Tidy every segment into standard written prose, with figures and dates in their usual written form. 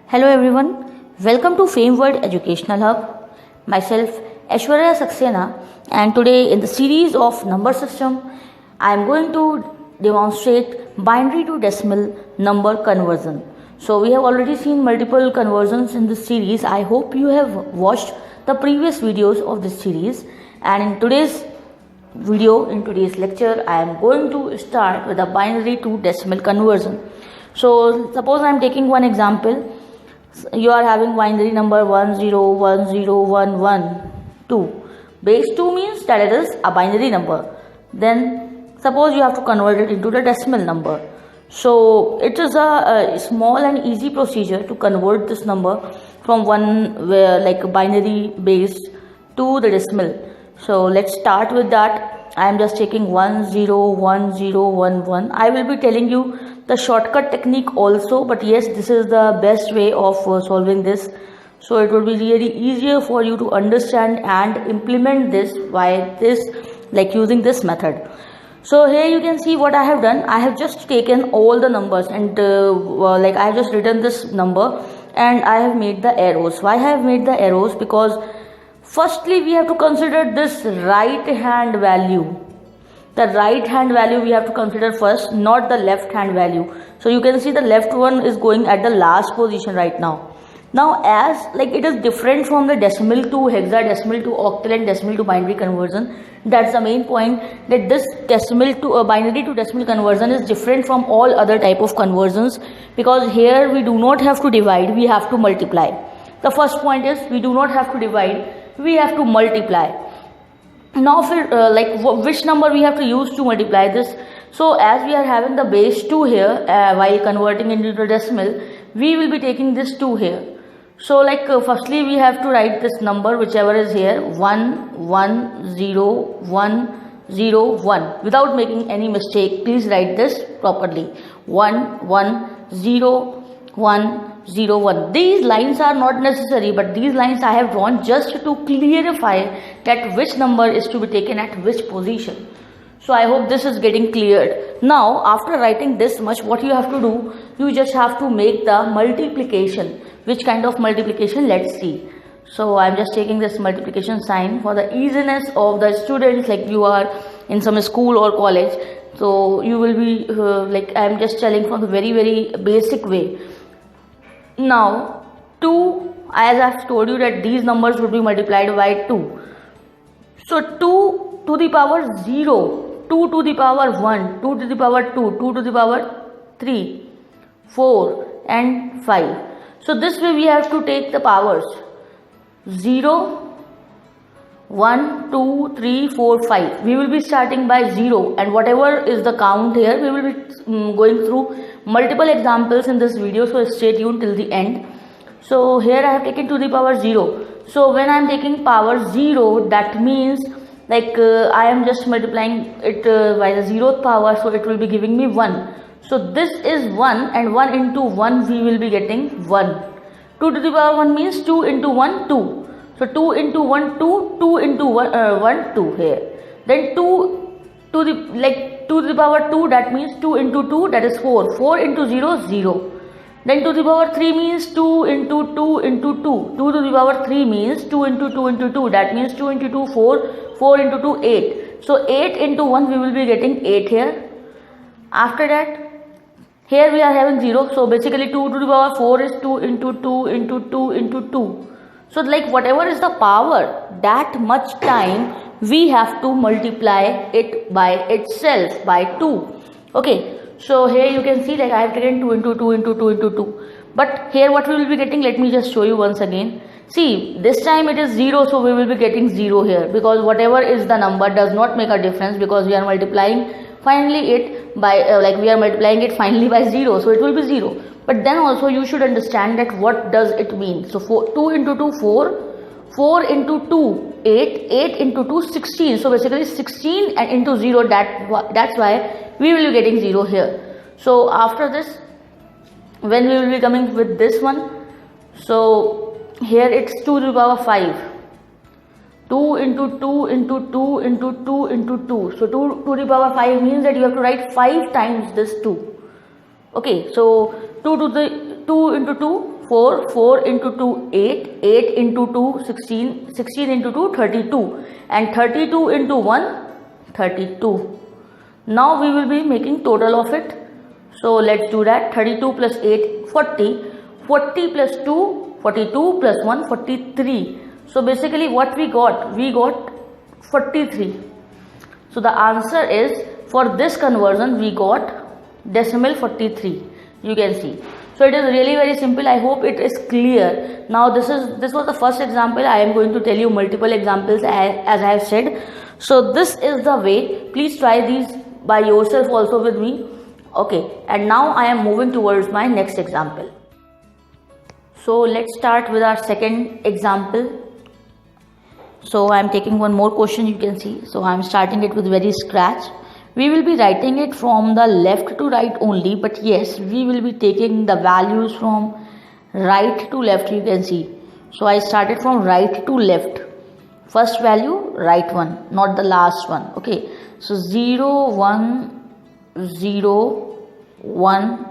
Hello everyone, welcome to Fame World Educational Hub. Myself Aishwarya Saxena, and today in the series of number system I am going to demonstrate binary to decimal number conversion. So we have already seen multiple conversions in this series. I hope you have watched the previous videos of this series, and in today's lecture I am going to start with a binary to decimal conversion. So suppose I am taking one example. You are having binary number 101011 base 2 means that it is a binary number. Then suppose you have to convert it into the decimal number. So it is a small and easy procedure to convert this number from one binary base to the decimal. So let's start with that. I am just taking 101011. I will be telling you the shortcut technique also, but yes, this is the best way of solving this. So it will be really easier for you to understand and implement this using this method. So here you can see what I have done. I have just taken all the numbers and I have just written this number and I have made the arrows. Why I have made the arrows? Because firstly we have to consider this right hand value. The right hand value we have to consider first, not the left hand value. So you can see the left one is going at the last position right now. Now as it is different from the decimal to hexadecimal to octal and decimal to binary conversion, that's the main point, that this decimal to binary to decimal conversion is different from all other type of conversions, because here we do not have to divide, we have to multiply. The first point is we do not have to divide, we have to multiply. Now which number we have to use to multiply this? So as we are having the base 2 here, while converting into the decimal, we will be taking this 2 here. So firstly we have to write this number whichever is here, 110101, without making any mistake. Please write this properly, 110101. These lines are not necessary, but these lines I have drawn just to clarify that which number is to be taken at which position. So I hope this is getting cleared. Now after writing this much, what you have to do, you just have to make the multiplication. Which kind of multiplication? Let's see. So I'm just taking this multiplication sign for the easiness of the students, like you are in some school or college. So you will be I'm just telling from the very basic way. Now 2, as I've told you that these numbers would be multiplied by 2. So 2 to the power 0, 2 to the power 1, 2 to the power 2, 2 to the power 3, 4 and 5. So this way we have to take the powers 0, 1, 2, 3, 4, 5. We will be starting by 0, and whatever is the count here, we will be going through multiple examples in this video, so stay tuned till the end. So here I have taken to the power 0. So when I am taking power 0, that means I am just multiplying it by the 0th power, so it will be giving me 1. So this is 1, and 1 into 1 we will be getting 1. 2 to the power 1 means 2 into 1, 2. So 2 into 1, 2, 2 into 1, 2 here. Then 2 to the power 2, that means 2 into 2, that is 4. 4 into 0, 0. Then 2 to the power 3 means 2 into 2 into 2. 2 to the power 3 means 2 into 2 into 2, that means 2 into 2, 4. 4 into 2, 8. So 8 into 1 we will be getting 8 here. After that, here we are having 0. So basically 2 to the power 4 is 2 into 2 into 2 into 2. So whatever is the power, that much time we have to multiply it by itself by 2. Okay. So here you can see I have taken 2 into 2 into 2 into 2. But here what we will be getting, let me just show you once again. See, this time it is 0, so we will be getting 0 here, because whatever is the number does not make a difference, because we are multiplying finally it by we are multiplying it finally by 0, so it will be 0. But then also you should understand that what does it mean. So 2 into 2, 4, 4 into 2, 8, 8 into 2, 16. So basically 16 and into 0, that's why we will be getting 0 here. So after this, when we will be coming with this one, so here it's 2 to the power 5. 2 into 2 into 2 into 2 into 2. So 2 to the power 5 means that you have to write 5 times this 2. Okay, so 2 into 2, 4, 4 into 2, 8, 8 into 2, 16, 16 into 2, 32, and 32 into 1, 32. Now we will be making total of it. So let's do that. 32 plus 8, 40, 40 plus 2, 42 plus 1, 43. So basically what we got 43. So the answer is, for this conversion we got decimal 43. You can see. So it is really very simple. I hope it is clear. Now this was the first example. I am going to tell you multiple examples as I have said. So this is the way. Please try these by yourself also with me. Okay, and now I am moving towards my next example. So let's start with our second example. So I am taking one more question, you can see. So I am starting it with very scratch. We will be writing it from the left to right only, but yes, we will be taking the values from right to left, you can see. So I started from right to left. First value, right one, not the last one. Okay, so 0, 1, 0, 1,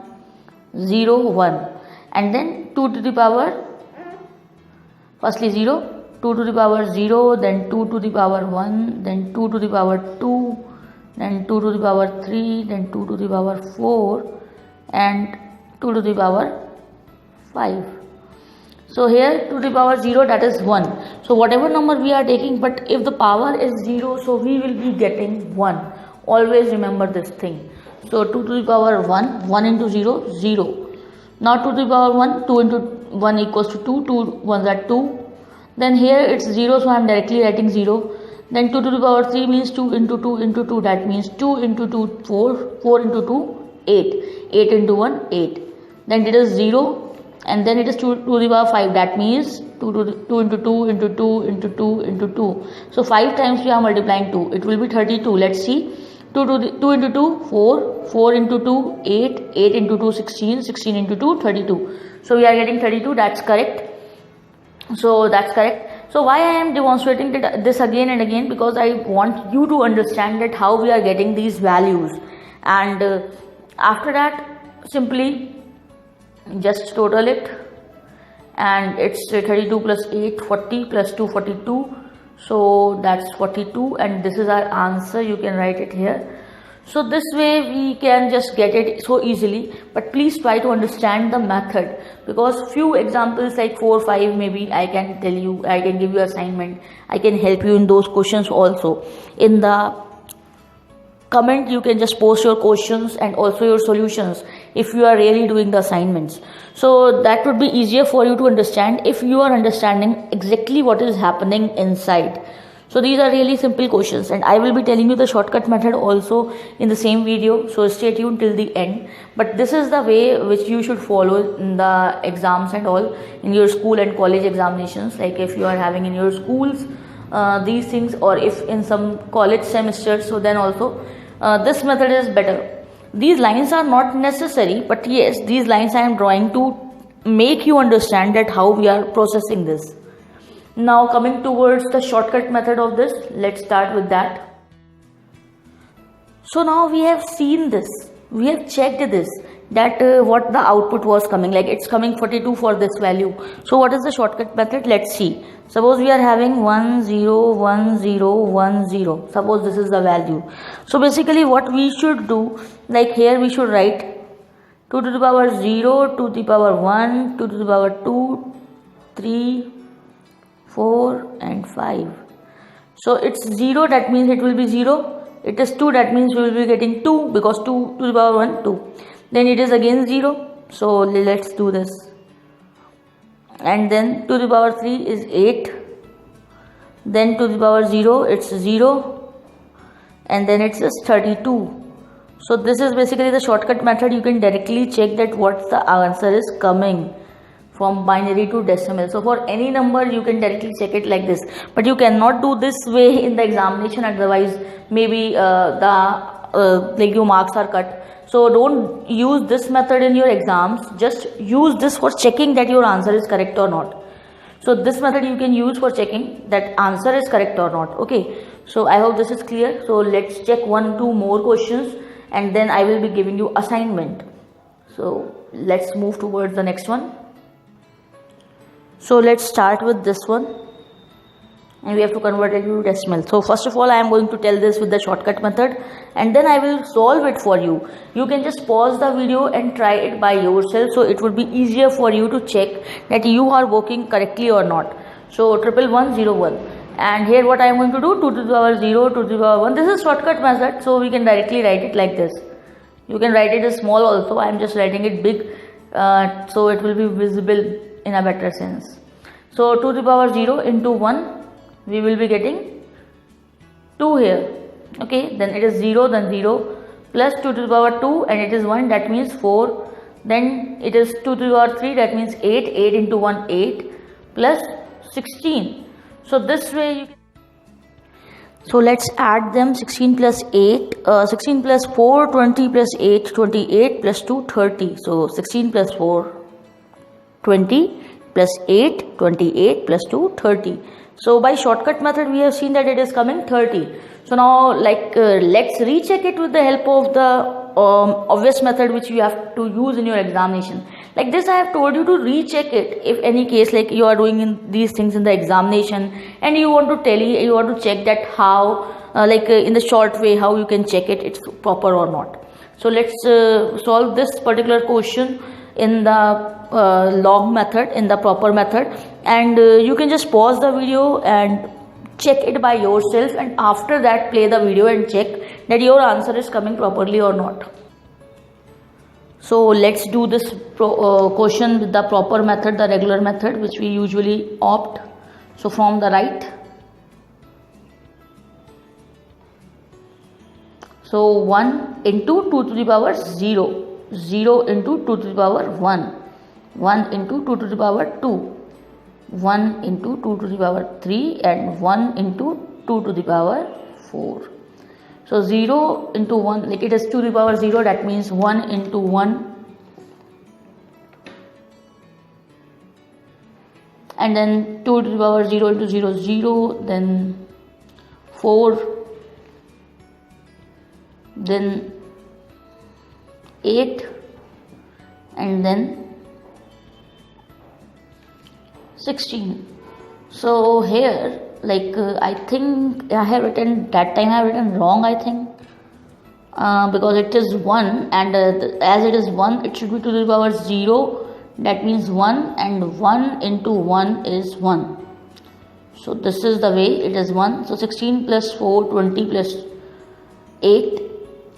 0, 1, and then 2 to the power, firstly 0, 2 to the power 0, then 2 to the power 1, then 2 to the power 2, then 2 to the power 3, then 2 to the power 4, and 2 to the power 5. So here 2 to the power 0, that is 1. So whatever number we are taking, but if the power is 0, so we will be getting 1. Always remember this thing. So 2 to the power 1, 1 into 0, 0. Now 2 to the power 1, 2 into 1 equals to 2, 2 1s are 2. Then here it's 0, so I am directly writing 0. Then 2 to the power 3 means 2 into 2 into 2, that means 2 into 2, 4, 4 into 2, 8, 8 into 1, 8. Then it is 0, and then it is 2 to the power 5, that means 2 into 2 into 2 into 2 into 2. So 5 times we are multiplying 2, it will be 32. Let's see. 2 into 2, 4, 4 into 2, 8, 8 into 2, 16, 16 into 2, 32. So we are getting 32, that's correct. So that's correct. So why I am demonstrating this again and again, because I want you to understand that how we are getting these values, and after that simply just total it, and it's 32 plus 8, 40 plus 2, 42. So that's 42, and this is our answer. You can write it here. So this way we can just get it so easily, but please try to understand the method, because few examples like 4, 5 maybe I can tell you, I can give you assignment, I can help you in those questions also. In the comment you can just post your questions and also your solutions if you are really doing the assignments. So that would be easier for you to understand if you are understanding exactly what is happening inside. So these are really simple questions, and I will be telling you the shortcut method also in the same video, so stay tuned till the end. But this is the way which you should follow in the exams and all, in your school and college examinations. Like if you are having in your schools these things, or if in some college semesters, so then also this method is better. These lines are not necessary, but yes, these lines I am drawing to make you understand that how we are processing this. Now coming towards the shortcut method of this, let's start with that. So now we have seen this, we have checked this, that what the output was coming, like it's coming 42 for this value. So what is the shortcut method? Let's see. Suppose we are having 1 0 1 0 1 0. Suppose this is the value. So basically what we should do, like here we should write 2 to the power 0, 2 to the power 1, 2 to the power 2, 3, 4 and 5. So it's 0, that means it will be 0. It is 2, that means we will be getting 2, because 2 to the power 1, 2. Then it is again 0. So let's do this. And then 2 to the power 3 is 8. Then 2 to the power 0, it's 0. And then it's just 32. So this is basically the shortcut method. You can directly check that what the answer is coming from binary to decimal. So for any number you can directly check it like this, but you cannot do this way in the examination, otherwise maybe like your marks are cut. So don't use this method in your exams, just use this for checking that your answer is correct or not. So this method you can use for checking that answer is correct or not. Okay, so I hope this is clear. So let's check 1-2 more questions, and then I will be giving you assignment. So let's move towards the next one. So let's start with this one, and we have to convert it to decimal. So first of all, I am going to tell this with the shortcut method, and then I will solve it for you. You can just pause the video and try it by yourself, so it would be easier for you to check that you are working correctly or not. So 11101, and here what I am going to do, 2 to the power 0, 2 to the power 1. This is shortcut method, so we can directly write it like this. You can write it as small also. I am just writing it big, so it will be visible in a better sense. So 2 to the power 0 into 1, we will be getting 2 here. Okay, then it is 0, then 0, plus 2 to the power 2, and it is 1, that means 4. Then it is 2 to the power 3, that means 8. 8 into 1, 8, plus 16. So this way you can. So let's add them. 16 plus 8, 16 plus 4, 20 plus 8, 28 plus 2, 30. So 16 plus 4, 20 plus 8, 28 plus 2, 30. So by shortcut method we have seen that it is coming 30. So now let's recheck it with the help of the obvious method which you have to use in your examination. Like this I have told you to recheck it if any case like you are doing in these things in the examination and you want to check that how in the short way how you can check it's proper or not. So let's solve this particular question in the log method, in the proper method, and you can just pause the video and check it by yourself, and after that play the video and check that your answer is coming properly or not. So let's do this question with the proper method, the regular method which we usually opt. So from the right, so 1 into 2 to the power 0, 0 into 2 to the power 1, 1 into 2 to the power 2, 1 into 2 to the power 3, and 1 into 2 to the power 4. So 0 into 1, like it is 2 to the power 0, that means 1 into 1, and then 2 to the power 0 into 0, 0, then 4, then 8, and then 16. So here I think I have written wrong, I think, because it is 1, and as it is 1 it should be to the power 0, that means 1, and 1 into 1 is 1. So this is the way it is 1. So 16 plus 4, 20 plus 8,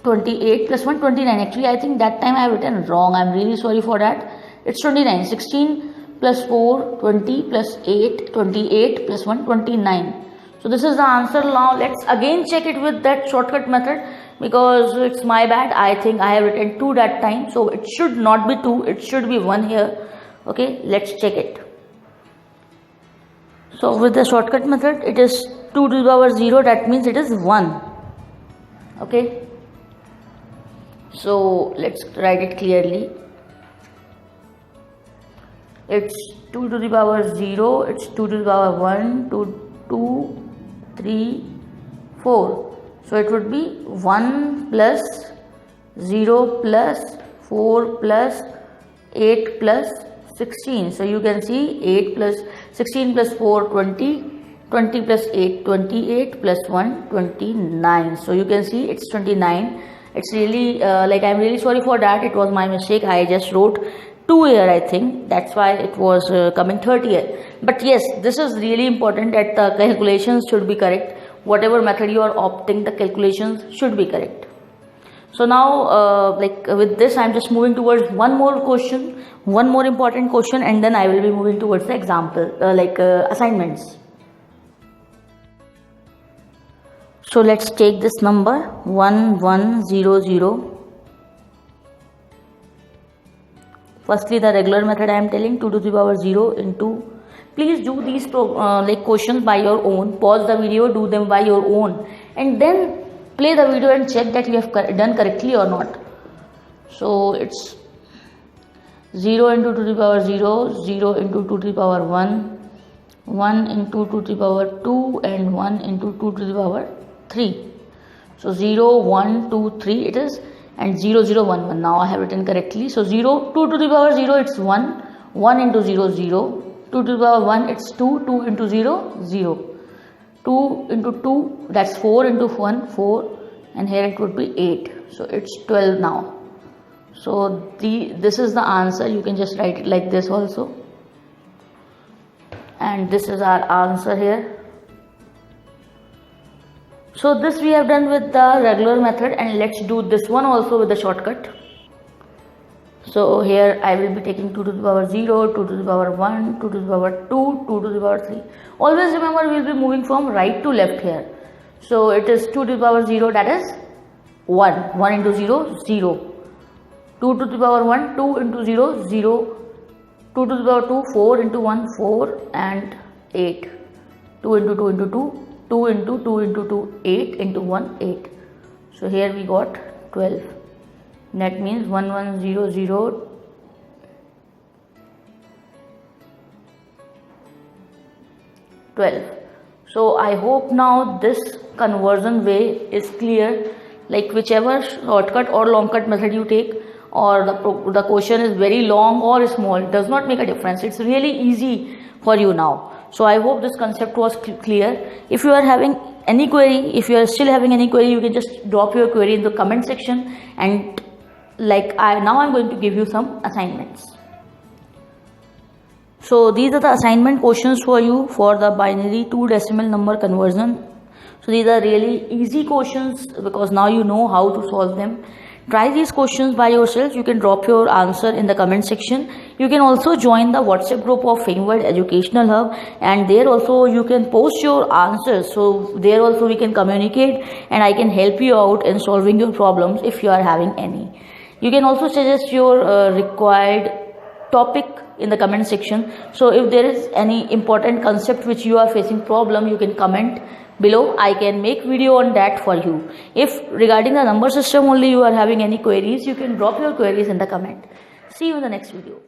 28 plus 1, 29. Actually I think that time I have written wrong, I am really sorry for that. It's 29. 16 plus 4, 20 plus 8, 28 plus 1, 29. So this is the answer. Now let's again check it with that shortcut method, because it's my bad. I think I have written 2 that time, so it should not be 2, it should be 1 here. Okay, let's check it. So with the shortcut method it is 2 to the power 0, that means it is 1. Okay, so let's write it clearly. It's 2 to the power 0, it's 2 to the power 1, 2, 3, 4. So it would be 1 plus 0 plus 4 plus 8 plus 16. So you can see 8 plus 16 plus 4, 20, 20 plus 8, 28 plus 1, 29. So you can see it's 29. It's really I'm really sorry for that. It was my mistake. I just wrote 2 here, I think. That's why it was coming 30 here. But yes, this is really important that the calculations should be correct. Whatever method you are opting, the calculations should be correct. So now with this I am just moving towards one more question, one more important question, and then I will be moving towards the example assignments. So let's take this number 1100. Firstly, the regular method I am telling, 2 to the power 0 into. Please do these questions by your own. Pause the video, do them by your own, and then play the video and check that you have done correctly or not. So it's 0 into 2 to the power 0, 0 into 2 to the power 1, 1 into 2 to the power 2, and 1 into 2 to the power 3. So 0, 1, 2, 3 it is, and 0, 0, 1, 1. Now I have written correctly. So 2 to the power 0, it's 1, 1 into 0, 0, 2 to the power 1, it's 2. 2 into 0, 0. 2 into 2, that's 4 into 1, 4. And here it would be 8. So it's 12 now. So this is the answer. You can just write it like this also. And this is our answer here. So this we have done with the regular method, and let's do this one also with the shortcut. So here I will be taking 2 to the power 0, 2 to the power 1, 2 to the power 2, 2 to the power 3. Always remember, we will be moving from right to left here. So it is 2 to the power 0, that is 1. 1 into 0, 0. 2 to the power 1, 2 into 0, 0. 2 to the power 2, 4 into 1, 4, and 8. 2 into 2 into 2. 2 into 2 into 2, 8 into 1, 8. So here we got 12. That means 1100 12. So I hope now this conversion way is clear. Like whichever shortcut or long cut method you take, or the question is very long or small, it does not make a difference. It's really easy for you now. So I hope this concept was clear. If you are having any query, if you are still having any query, you can just drop your query in the comment section, and now I'm going to give you some assignments. So these are the assignment questions for you for the binary to decimal number conversion. So these are really easy questions because now you know how to solve them. Try these questions by yourself. You can drop your answer in the comment section. You can also join the WhatsApp group of Frameworld Educational Hub, and there also you can post your answers. So there also we can communicate, and I can help you out in solving your problems if you are having any. You can also suggest your required topic in the comment section. So if there is any important concept which you are facing problem, you can comment below. I can make video on that for you. If regarding the number system only you are having any queries, you can drop your queries in the comment. See you in the next video.